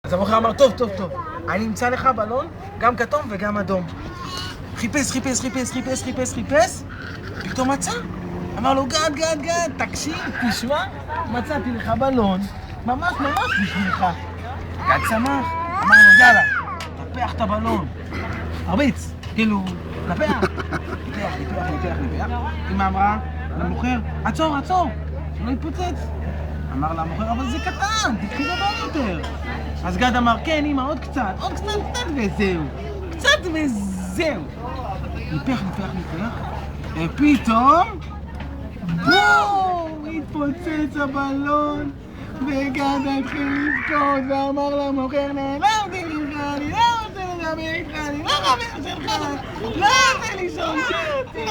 אז המוכר אמר, טוב, טוב, טוב, אני אמצא לך בלון, גם כתום וגם אדום. חיפש, חיפש, חיפש, חיפש, חיפש, חיפש, פתאום מצא. אמר לו, גד, גד, גד, תקשיב, תשמע, מצאתי לך בלון, ממש ממש בשבילך. גד שמח, אמר לו, יאללה, נפח את הבלון. הרביץ, כאילו, נפח. נפח. אמא אמרה למוכר, עצור, עצור, שלא יתפוצץ. אמר לה המוכר, אבל זה קטן, תקחי גדול יותר. אז גד אמר, כן, אמא, עוד קצת וזהו. קצת וזהו. ניפח. ופתאום, בום! התפוצץ הבלון, וגד התחיל לבכות, ואמר למוכר, נעלמתי ממך, אני לא רוצה לדבר איתך, אני לא חבר שלך, לא רוצה לישון אותי.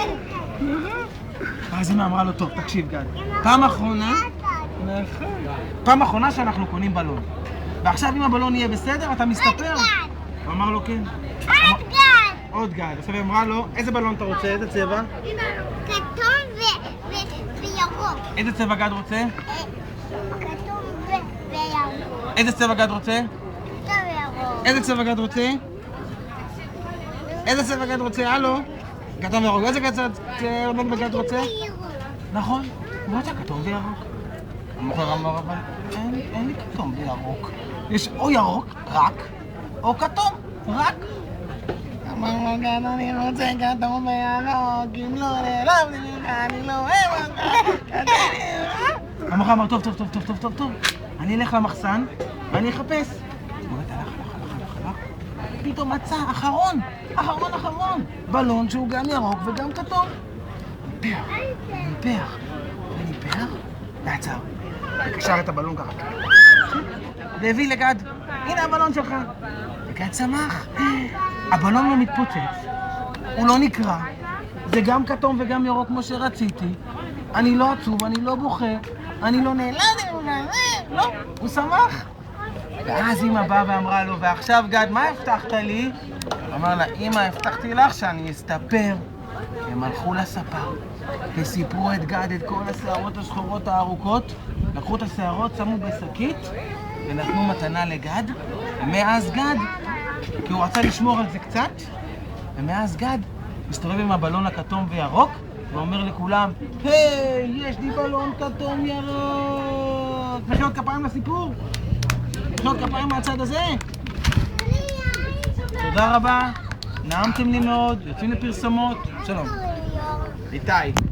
אז אמא אמרה לו, טוב, תקשיב גד, פעם אחרונה שאנחנו קונים בלון. ועכשיו אם הבלון יהיה בסדר, אתה מסתפר? הוא אמר לו, כן. עוד גד. עכשיו היא אמרה לו, איזה בלון אתה רוצה? איזה צבע? כתום וירוק. איזה צבע גד רוצה? כתום וירוק. איזה צבע גד רוצה? כתום וירוק. איזה צבע גד רוצה? איזה צבע גד רוצה? הלו? כתום וירוק. איזה צבע גד רוצה? נכון, הוא רוצה כתום וירוק. המוכר אמר, אבל אין לי כתום וירוק. יש או ירוק, רק, או כתום, רק. אמר לו, גד, אני רוצה כתום וירוק, אם לא נעלבתי ממך, אני לא אוהב אותך. המוכר אמר, טוב, אני אלך למחסן ואני אחפש. הוא הלך, פתאום מצא, אחרון, בלון שהוא גם ירוק וגם כתום. ניפח, ועצר. וקשר את הבלון ככה. והביא לגד, הנה הבלון שלך. וגד שמח. הבלון לא מתפוצץ, הוא לא נקרע. זה גם כתום וגם ירוק כמו שרציתי. אני לא עצוב, אני לא בוכה, אני לא נעלד, לא, הוא שמח. ואז אמא באה ואמרה לו, ועכשיו גד, מה הבטחת לי? אמר לה, אמא, הבטחתי לך שאני אסתפר. הם הלכו לספר וסיפרו את גד את כל השערות השחורות הארוכות, לקחו את השערות, שמו בשקית ונתנו מתנה לגד. ומאז גד, כי הוא רצה לשמור על זה קצת, ומאז גד מסתובב עם הבלון הכתום וירוק ואומר לכולם, היי, יש לי בלון כתום ירוק. מחיאות כפיים לסיפור, מחיאות כפיים מהצד הזה. תודה רבה, נעמתם לי מאוד, יוצאים לפרסומות. שלום. איתי.